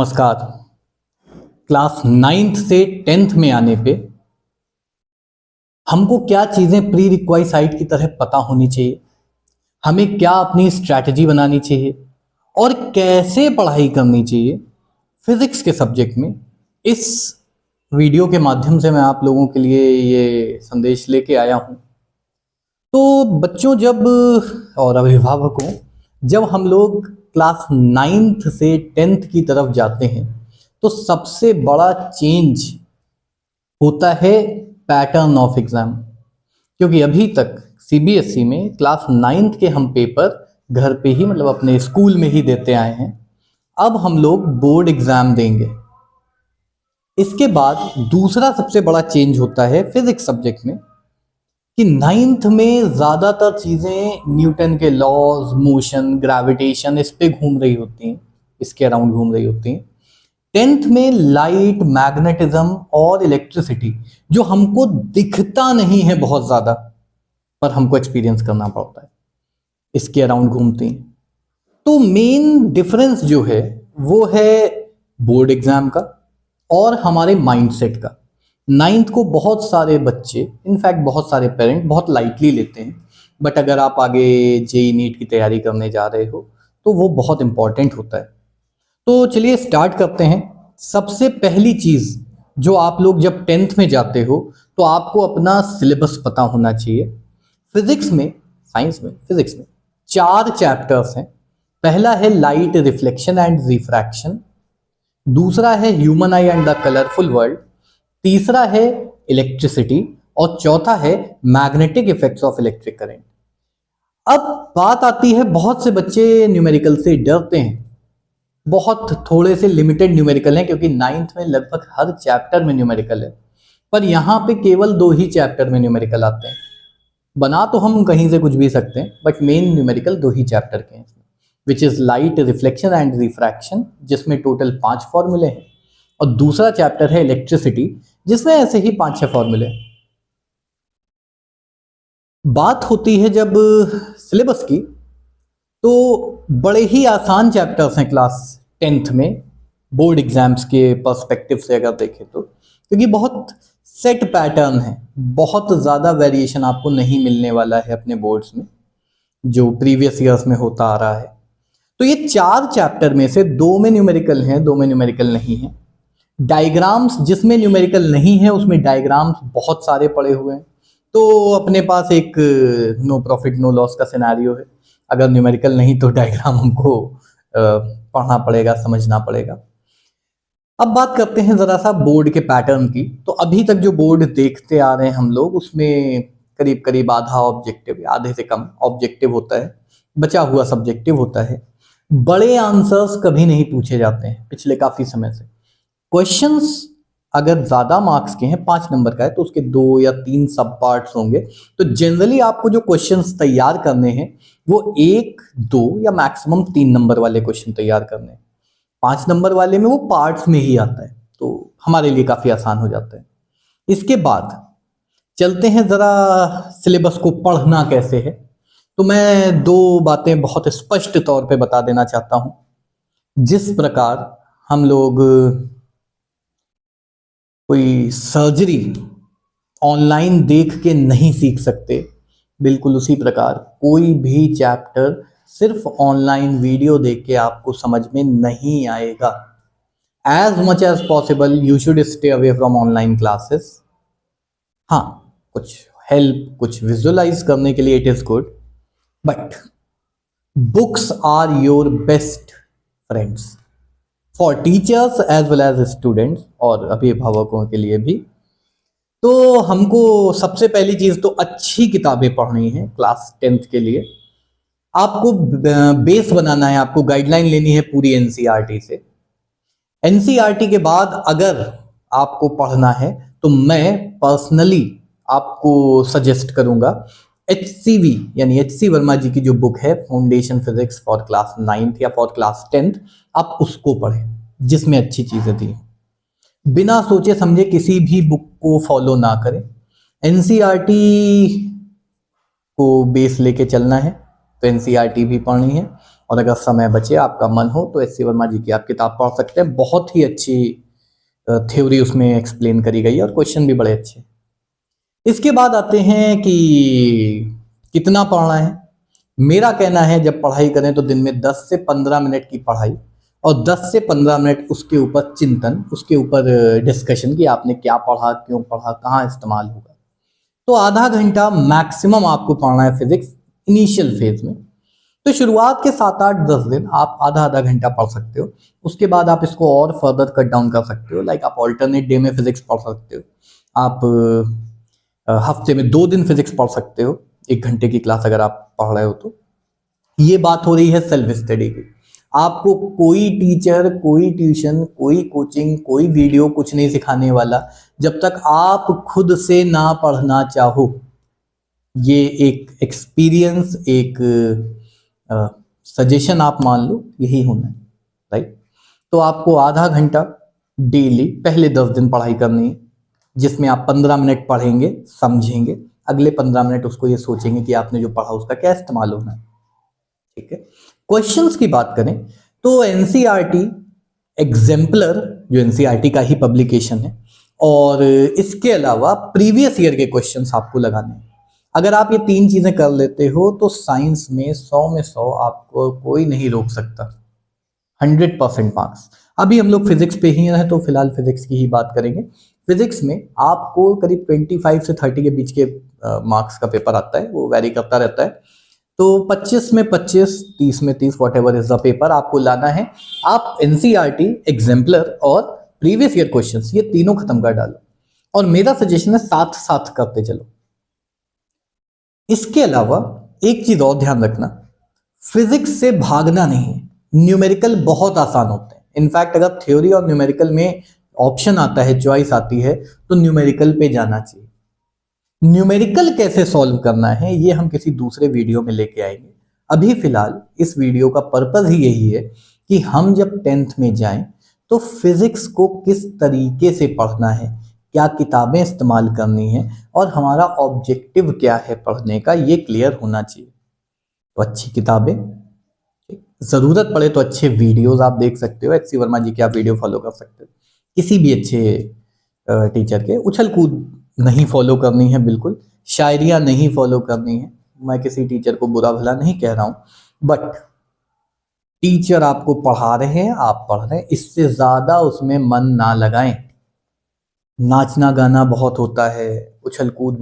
नमस्कार। Class 9th से 10th में आने पे हमको क्या चीज़ें प्री रिक्वाइसाइट की तरह पता होनी चाहिए, हमें क्या अपनी स्ट्रैटेजी बनानी चाहिए और कैसे पढ़ाई करनी चाहिए फिजिक्स के सब्जेक्ट में। इस वीडियो के माध्यम से मैं आप लोगों के लिए ये संदेश लेके आया हूँ। तो बच्चों जब और अभिभावकों जब हम लोग क्लास 9th से 10th की तरफ जाते हैं तो सबसे बड़ा चेंज होता है पैटर्न ऑफ एग्जाम, क्योंकि अभी तक सीबीएसई में क्लास 9th के हम पेपर घर पे ही मतलब अपने स्कूल में ही देते आए हैं। अब हम लोग बोर्ड एग्जाम देंगे। इसके बाद दूसरा सबसे बड़ा चेंज होता है फिजिक्स सब्जेक्ट में कि 9th में ज़्यादातर चीज़ें न्यूटन के लॉज, मोशन, ग्रेविटेशन इस पे घूम रही होती हैं, इसके अराउंड घूम रही होती हैं। 10th में लाइट, मैग्नेटिज्म और इलेक्ट्रिसिटी जो हमको दिखता नहीं है बहुत ज़्यादा पर हमको एक्सपीरियंस करना पड़ता है, इसके अराउंड घूमती हैं। तो मेन डिफरेंस जो है वो है बोर्ड एग्जाम का और हमारे माइंडसेट का। 9th को बहुत सारे बच्चे, इनफैक्ट बहुत सारे पेरेंट बहुत लाइटली लेते हैं, बट अगर आप आगे जेई नीट की तैयारी करने जा रहे हो तो वो बहुत इंपॉर्टेंट होता है। तो चलिए स्टार्ट करते हैं। सबसे पहली चीज़ जो आप लोग जब 10th में जाते हो तो आपको अपना सिलेबस पता होना चाहिए। फिजिक्स में, साइंस में, फिजिक्स में 4 चैप्टर्स हैं। पहला है लाइट, रिफ्लेक्शन एंड रिफ्रैक्शन, दूसरा है human I and the colourful world, तीसरा है इलेक्ट्रिसिटी और चौथा है magnetic effects of electric current. अब बात आती है, बहुत से बच्चे न्यूमेरिकल से डरते हैं, बहुत थोड़े से लिमिटेड न्यूमेरिकल हैं क्योंकि 9th में लगभग हर चैप्टर में न्यूमेरिकल है, पर यहाँ पे केवल 2 ही चैप्टर में न्यूमेरिकल आते हैं। बना तो हम कहीं से कुछ भी सकते हैं but main numerical 2 he chapter के हैं, which is light, reflection and refraction, जिसमें टोटल 5 फॉर्मूले हैं, और दूसरा चैप्टर है इलेक्ट्रिसिटी जिसमें ऐसे ही 5-6 फॉर्मूले। बात होती है जब सिलेबस की तो बड़े ही आसान चैप्टर्स हैं क्लास 10th में बोर्ड एग्जाम्स के पर्सपेक्टिव से अगर देखें तो, क्योंकि बहुत सेट पैटर्न है, बहुत ज़्यादा वेरिएशन आपको नहीं मिलने वाला है अपने बोर्ड्स में जो प्रीवियस ईयर्स में होता आ रहा है। तो ये 4 चैप्टर में से 2 में न्यूमेरिकल हैं, 2 में न्यूमेरिकल नहीं है। डायग्राम्स जिसमें न्यूमेरिकल नहीं है उसमें डायग्राम्स बहुत सारे पड़े हुए हैं, तो अपने पास एक नो प्रॉफिट नो लॉस का सिनेरियो है। अगर न्यूमेरिकल नहीं तो डायग्राम हमको पढ़ना पड़ेगा, समझना पड़ेगा। अब बात करते हैं ज़रा सा बोर्ड के पैटर्न की। तो अभी तक जो बोर्ड देखते आ रहे हैं हम लोग उसमें करीब करीब आधा ऑब्जेक्टिव, आधे से कम ऑब्जेक्टिव होता है, बचा हुआ सब्जेक्टिव होता है। बड़े आंसर्स कभी नहीं पूछे जाते हैं पिछले काफ़ी समय से। क्वेश्चंस अगर ज़्यादा मार्क्स के हैं, 5 नंबर का है, तो उसके 2 या 3 सब पार्ट्स होंगे। तो जनरली आपको जो क्वेश्चंस तैयार करने हैं वो 1, 2 या मैक्सिमम 3 नंबर वाले क्वेश्चन तैयार करने हैं। 5 नंबर वाले में वो पार्ट्स में ही आता है, तो हमारे लिए काफ़ी आसान हो जाता है। इसके बाद चलते हैं ज़रा सिलेबस को पढ़ना कैसे है। तो मैं 2 बातें बहुत स्पष्ट तौर पे बता देना चाहता हूँ। जिस प्रकार हम लोग कोई सर्जरी ऑनलाइन देख के नहीं सीख सकते, बिल्कुल उसी प्रकार कोई भी चैप्टर सिर्फ ऑनलाइन वीडियो देख के आपको समझ में नहीं आएगा। As much as possible you should stay away from online classes. हाँ, कुछ हेल्प, कुछ विजुअलाइज करने के लिए it is good, but books are your best friends for teachers as well as students और अभिभावकों के लिए भी। तो हमको सबसे पहली चीज़ तो अच्छी किताबें पढ़नी है क्लास 10th के लिए। आपको बेस बनाना है, आपको गाइडलाइन लेनी है पूरी एनसीईआरटी से। एनसीईआरटी के बाद अगर आपको पढ़ना है तो मैं पर्सनली आपको सजेस्ट करूंगा HCV यानी HC वर्मा जी की जो बुक है foundation physics for class 9th या फॉर क्लास 10th, आप उसको पढ़ें जिसमें अच्छी चीज़ें दी। बिना सोचे समझे किसी भी बुक को फॉलो ना करें। एनसीईआरटी को बेस लेके चलना है तो एनसीईआरटी भी पढ़नी है और अगर समय बचे, आपका मन हो, तो एस सी वर्मा जी की आप किताब पढ़ सकते हैं। बहुत ही अच्छी थ्योरी उसमें एक्सप्लेन करी गई है और क्वेश्चन भी बड़े अच्छे। इसके बाद आते हैं कि कितना पढ़ना है। मेरा कहना है जब पढ़ाई करें तो दिन में 10 से 15 मिनट की पढ़ाई और 10 से 15 मिनट उसके ऊपर चिंतन, उसके ऊपर डिस्कशन कि आपने क्या पढ़ा, क्यों पढ़ा, कहाँ इस्तेमाल होगा। तो आधा घंटा मैक्सिमम आपको पढ़ना है फिजिक्स इनिशियल फेज में। तो शुरुआत के 7, 8, 10 दिन आप आधा आधा घंटा पढ़ सकते हो। उसके बाद आप इसको और फर्दर कट डाउन कर सकते हो। लाइक आप ऑल्टरनेट डे में फिजिक्स पढ़ सकते हो। आप हफ्ते में 2 दिन फिजिक्स पढ़ सकते हो, 1 घंटे की क्लास अगर आप पढ़ रहे हो तो। ये बात हो रही है सेल्फ स्टडी की। आपको कोई टीचर, कोई ट्यूशन, कोई कोचिंग, कोई वीडियो कुछ नहीं सिखाने वाला जब तक आप खुद से ना पढ़ना चाहो। ये एक एक्सपीरियंस, एक सजेशन आप मान लो, यही होना है, राइट। तो आपको आधा घंटा डेली पहले 10 दिन पढ़ाई करनी है, जिसमें आप 15 मिनट पढ़ेंगे, समझेंगे, अगले 15 मिनट उसको ये सोचेंगे कि आपने जो पढ़ा उसका क्या इस्तेमाल होना है, ठीक है। क्वेश्चंस की बात करें तो एनसीईआरटी एग्जाम्पलर, जो एनसीईआरटी का ही पब्लिकेशन है, और इसके अलावा प्रीवियस ईयर के क्वेश्चंस आपको लगाने हैं। अगर आप ये 3 चीजें कर लेते हो तो साइंस में 100 में 100 आपको कोई नहीं रोक सकता, 100% मार्क्स। अभी हम लोग फिजिक्स पे ही हैं तो फिलहाल फिजिक्स की ही बात करेंगे। फिजिक्स में आपको करीब 25 से 30 के बीच के मार्क्स का पेपर आता है, वो वैरी करता रहता है। तो 25 में 25, 30 में 30, what ever is the paper आपको लाना है। आप एनसीईआरटी एग्जाम्पलर और प्रीवियस ईयर क्वेश्चंस ये तीनों खत्म कर डालो, और मेरा सजेशन है साथ साथ करते चलो। इसके अलावा एक चीज और ध्यान रखना, फिजिक्स से भागना नहीं है। न्यूमेरिकल बहुत आसान होते हैं। इनफैक्ट अगर थ्योरी और न्यूमेरिकल में ऑप्शन आता है, चॉइस आती है, तो न्यूमेरिकल पे जाना चाहिए। न्यूमेरिकल कैसे सॉल्व करना है ये हम किसी दूसरे वीडियो में लेके आएंगे। अभी फिलहाल इस वीडियो का पर्पस ही यही है कि हम जब 10th में जाएं तो फिजिक्स को किस तरीके से पढ़ना है, क्या किताबें इस्तेमाल करनी है, और हमारा ऑब्जेक्टिव क्या है पढ़ने का, ये क्लियर होना चाहिए। तो अच्छी किताबें, जरूरत पड़े तो अच्छे वीडियोस आप देख सकते हो। एच सी वर्मा जी के आप वीडियो फॉलो कर सकते हो, किसी भी अच्छे टीचर के। उछल कूद नहीं फॉलो करनी है, बिल्कुल शायरियाँ नहीं फॉलो करनी है। मैं किसी टीचर को बुरा भला नहीं कह रहा हूँ, बट टीचर आपको पढ़ा रहे हैं, आप पढ़ रहे हैं, इससे ज्यादा उसमें मन ना लगाएं। नाचना गाना बहुत होता है, उछल कूद